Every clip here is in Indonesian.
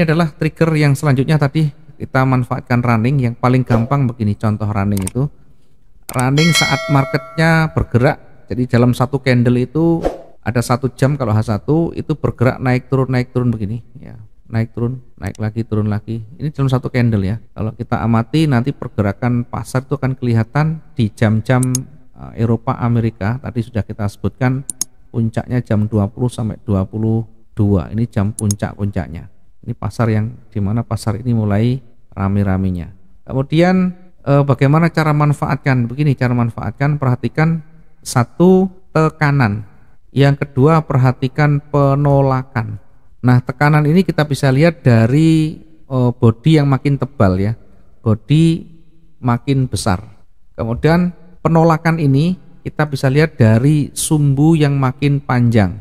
ini adalah trigger yang selanjutnya tadi kita manfaatkan running. Yang paling gampang begini, contoh running itu running saat marketnya bergerak. Jadi dalam satu candle itu ada 1 jam, kalau H1 itu bergerak naik turun begini ya, naik turun, naik lagi, turun lagi. Ini dalam satu candle ya. Kalau kita amati nanti pergerakan pasar itu akan kelihatan di jam-jam Eropa Amerika. Tadi sudah kita sebutkan puncaknya jam 20 sampai 22. Ini jam puncak-puncaknya. Ini pasar yang dimana pasar ini mulai rame-ramenya. Kemudian bagaimana cara manfaatkan? Begini cara manfaatkan, perhatikan satu, tekanan. Yang kedua, perhatikan penolakan. Nah, tekanan ini kita bisa lihat dari body yang makin tebal ya, body makin besar. Kemudian penolakan ini kita bisa lihat dari sumbu yang makin panjang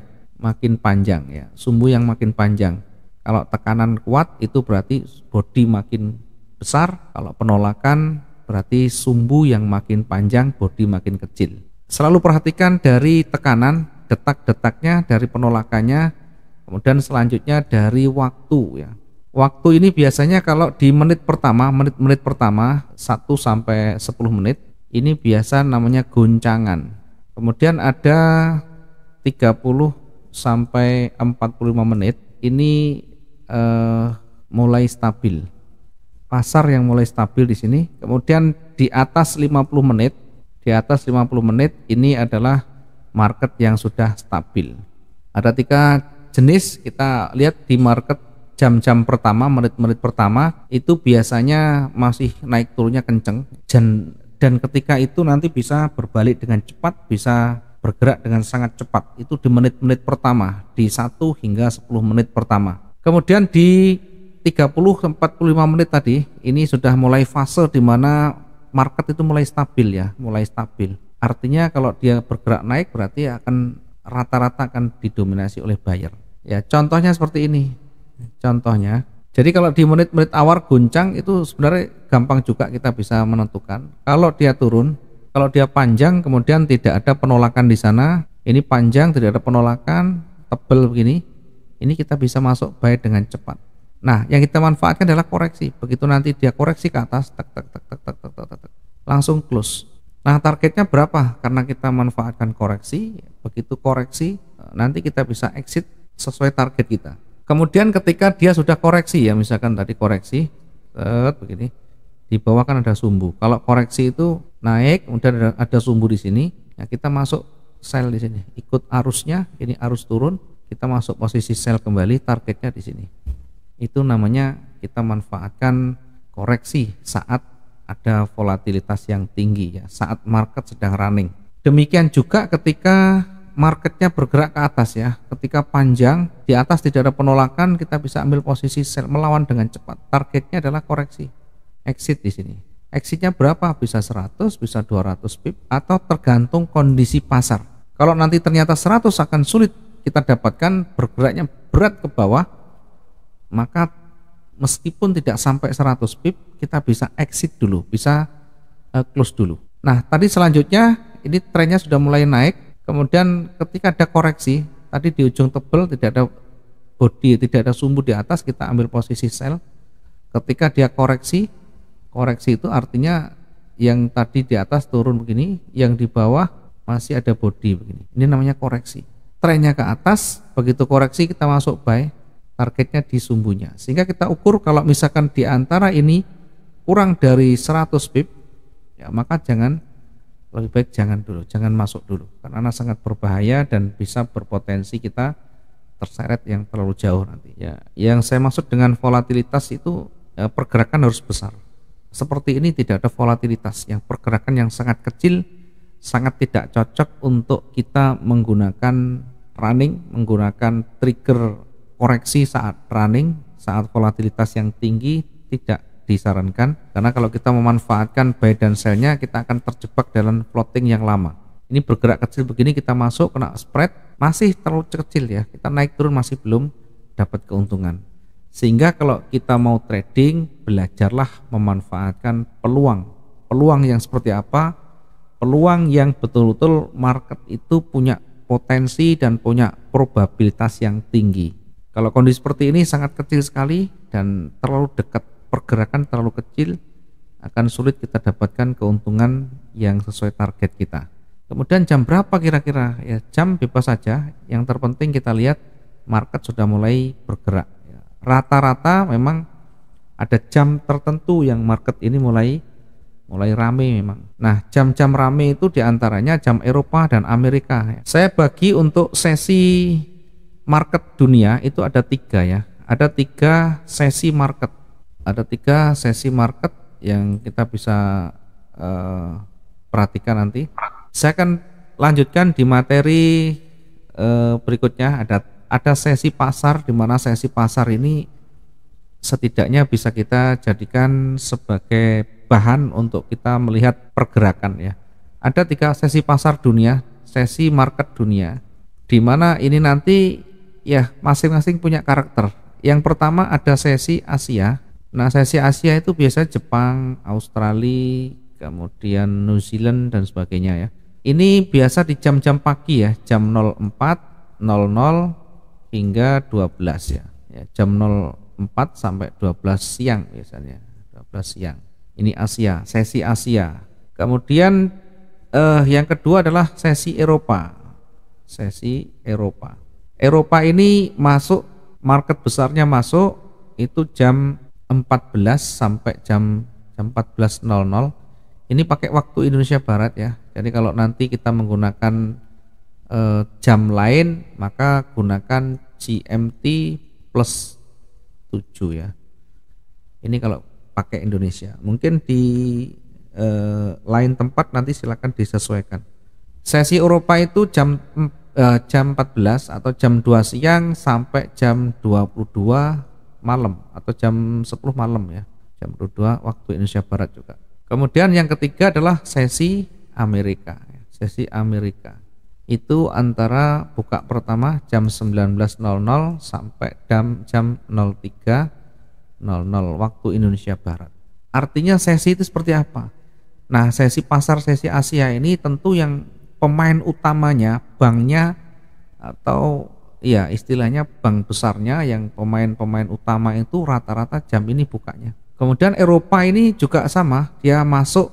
ya, sumbu yang makin panjang. Kalau tekanan kuat itu berarti body makin besar, kalau penolakan berarti sumbu yang makin panjang, body makin kecil. Selalu perhatikan dari tekanan, detak-detaknya, dari penolakannya, kemudian selanjutnya dari waktu ya. Waktu ini biasanya kalau di menit pertama 1 sampai 10 menit, ini biasa namanya goncangan. Kemudian ada 30 sampai 45 menit, ini mulai stabil. Pasar yang mulai stabil di sini. Kemudian di atas 50 menit, ini adalah market yang sudah stabil. Ada 3 jenis kita lihat di market. Jam-jam pertama, menit-menit pertama itu biasanya masih naik turunnya kenceng, dan ketika itu nanti bisa berbalik dengan cepat, bisa bergerak dengan sangat cepat. Itu di menit-menit pertama, di 1 hingga 10 menit pertama. Kemudian di 30-45 menit tadi, ini sudah mulai fase di mana market itu mulai stabil ya, mulai stabil. Artinya kalau dia bergerak naik berarti akan rata-rata akan didominasi oleh buyer. Ya, contohnya seperti ini. Contohnya, jadi kalau di menit-menit awal goncang itu sebenarnya gampang juga kita bisa menentukan. Kalau dia turun, kalau dia panjang kemudian tidak ada penolakan di sana, ini panjang tidak ada penolakan, tebal begini, ini kita bisa masuk buy dengan cepat. Nah, yang kita manfaatkan adalah koreksi. Begitu nanti dia koreksi ke atas, langsung close. Nah, targetnya berapa? Karena kita manfaatkan koreksi, begitu koreksi nanti kita bisa exit sesuai target kita. Kemudian ketika dia sudah koreksi ya, misalkan tadi koreksi begini, di bawah kan ada sumbu. Kalau koreksi itu naik, kemudian ada sumbu di sini, ya kita masuk sell di sini, ikut arusnya. Ini arus turun, kita masuk posisi sell kembali, targetnya di sini. Itu namanya kita manfaatkan koreksi saat ada volatilitas yang tinggi ya, saat market sedang running. Demikian juga ketika marketnya bergerak ke atas ya, ketika panjang di atas tidak ada penolakan, kita bisa ambil posisi sell, melawan dengan cepat. Targetnya adalah koreksi, exit di sini. Exitnya berapa? Bisa 100, bisa 200 pip, atau tergantung kondisi pasar. Kalau nanti ternyata 100 akan sulit kita dapatkan, bergeraknya berat ke bawah, maka meskipun tidak sampai 100 pip, kita bisa exit dulu, bisa close dulu. Nah, tadi selanjutnya ini trennya sudah mulai naik. Kemudian ketika ada koreksi, tadi di ujung tebal tidak ada body, tidak ada sumbu di atas, kita ambil posisi sell. Ketika dia koreksi itu artinya yang tadi di atas turun begini, yang di bawah masih ada body begini. Ini namanya koreksi. Trennya ke atas, begitu koreksi kita masuk buy, targetnya di sumbunya. Sehingga kita ukur kalau misalkan di antara ini kurang dari 100 pip, ya maka lebih baik jangan dulu, jangan masuk dulu, karena sangat berbahaya dan bisa berpotensi kita terseret yang terlalu jauh nanti. Ya, yang saya maksud dengan volatilitas itu pergerakan harus besar. Seperti ini tidak ada volatilitas, yang pergerakan yang sangat kecil sangat tidak cocok untuk kita menggunakan running, menggunakan trigger koreksi saat running, saat volatilitas yang tinggi tidak disarankan, karena kalau kita memanfaatkan buy dan sell-nya kita akan terjebak dalam floating yang lama. Ini bergerak kecil begini, kita masuk kena spread masih terlalu kecil ya, kita naik turun masih belum dapat keuntungan. Sehingga kalau kita mau trading, belajarlah memanfaatkan peluang yang seperti apa, peluang yang betul-betul market itu punya potensi dan punya probabilitas yang tinggi. Kalau kondisi seperti ini sangat kecil sekali dan terlalu dekat, pergerakan terlalu kecil, akan sulit kita dapatkan keuntungan yang sesuai target kita. Kemudian jam berapa kira-kira? Ya, jam bebas saja, yang terpenting kita lihat market sudah mulai bergerak. Rata-rata memang ada jam tertentu yang market ini mulai rame memang. Nah, jam-jam rame itu diantaranya jam Eropa dan Amerika. Saya bagi untuk sesi market dunia itu ada 3 ya. Ada 3 sesi market. Ada 3 sesi market yang kita bisa perhatikan nanti. Saya akan lanjutkan di materi berikutnya. Ada sesi pasar, di mana sesi pasar ini setidaknya bisa kita jadikan sebagai bahan untuk kita melihat pergerakan ya. Ada 3 sesi pasar dunia, sesi market dunia, di mana ini nanti ya masing-masing punya karakter. Yang pertama ada sesi Asia. Nah, sesi Asia itu biasa Jepang, Australia, kemudian New Zealand dan sebagainya ya. Ini biasa di jam-jam pagi ya, jam 04.00 hingga 12 ya. Jam 04 sampai 12 siang biasanya. 12 siang. Ini Asia, sesi Asia. Kemudian yang kedua adalah sesi Eropa. Sesi Eropa. Eropa ini masuk, market besarnya masuk itu jam 14 sampai jam 14.00. Ini pakai waktu Indonesia Barat ya. Jadi kalau nanti kita menggunakan jam lain, maka gunakan GMT plus 7 ya. Ini kalau pakai Indonesia. Mungkin di lain tempat nanti silakan disesuaikan. Sesi Eropa itu jam 14 atau jam 2 siang sampai jam 22 malam atau jam 10 malam ya. Jam 22 waktu Indonesia Barat juga. Kemudian yang ketiga adalah sesi Amerika. Sesi Amerika itu antara buka pertama jam 19.00 sampai jam 03.00 waktu Indonesia Barat. Artinya sesi itu seperti apa? Nah, sesi pasar, sesi Asia ini tentu yang pemain utamanya banknya atau ya istilahnya bank besarnya, yang pemain-pemain utama itu rata-rata jam ini bukanya. Kemudian Eropa ini juga sama, dia masuk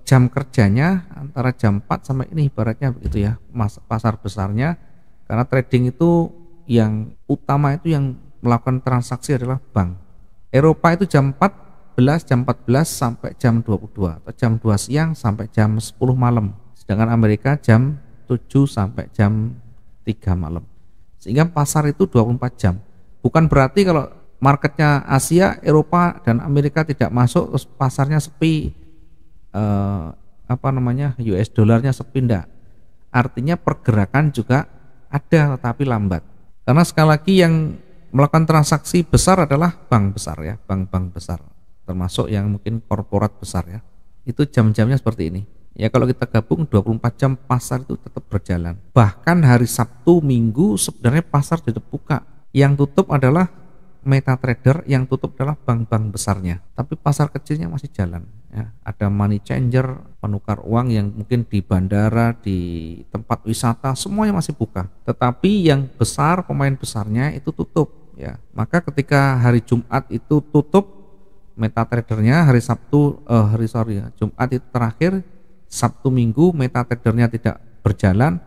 jam kerjanya antara jam 4 sampai ini ibaratnya begitu ya, pasar besarnya, karena trading itu yang utama itu yang melakukan transaksi adalah bank. Eropa itu jam 14 sampai jam 22 atau jam 2 siang sampai jam 10 malam. Sedangkan Amerika jam 7 sampai jam 3 malam. Sehingga pasar itu 24 jam. Bukan berarti kalau marketnya Asia, Eropa dan Amerika tidak masuk terus pasarnya sepi, US dollarnya sepi, enggak. Artinya pergerakan juga ada tetapi lambat. Karena sekali lagi yang melakukan transaksi besar adalah bank besar ya, bank-bank besar, termasuk yang mungkin korporat besar ya. Itu jam-jamnya seperti ini. Ya kalau kita gabung 24 jam pasar itu tetap berjalan. Bahkan hari Sabtu, Minggu sebenarnya pasar tetap buka. Yang tutup adalah MetaTrader, yang tutup adalah bank-bank besarnya. Tapi pasar kecilnya masih jalan. Ya, ada money changer, penukar uang yang mungkin di bandara, di tempat wisata, semuanya masih buka. Tetapi yang besar, pemain besarnya itu tutup. Ya, maka ketika hari Jumat itu tutup, MetaTradernya hari Sabtu, Jumat itu terakhir, Sabtu Minggu MetaTradernya tidak berjalan,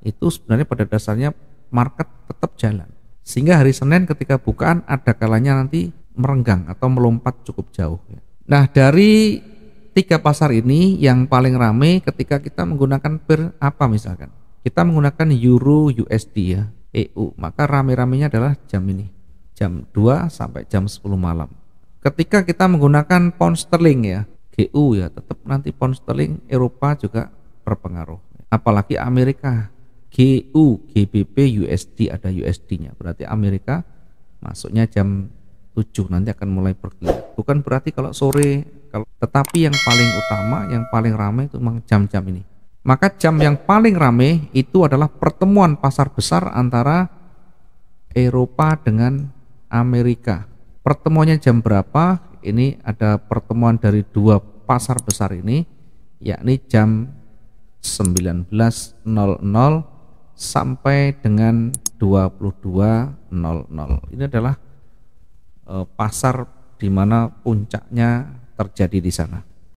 itu sebenarnya pada dasarnya market tetap jalan. Sehingga hari Senin ketika bukaan ada kalanya nanti merenggang atau melompat cukup jauh. Nah, dari 3 pasar ini yang paling ramai ketika kita menggunakan pair apa misalkan? Kita menggunakan Euro USD ya, EU, maka rame-ramenya adalah jam ini, jam 2 sampai jam 10 malam. Ketika kita menggunakan pound sterling ya, GU ya, tetap nanti pound sterling Eropa juga berpengaruh. Apalagi Amerika, GU, GBP, USD, ada USD-nya. Berarti Amerika masuknya jam 7 nanti akan mulai bergeliat. Bukan berarti kalau sore, tetapi yang paling utama, yang paling ramai itu memang jam-jam ini. Maka jam yang paling ramai itu adalah pertemuan pasar besar antara Eropa dengan Amerika. Pertemuannya jam berapa? Ini ada pertemuan dari 2 pasar besar ini, yakni jam 19.00 sampai dengan 22.00. Ini adalah pasar di mana puncaknya terjadi di sana.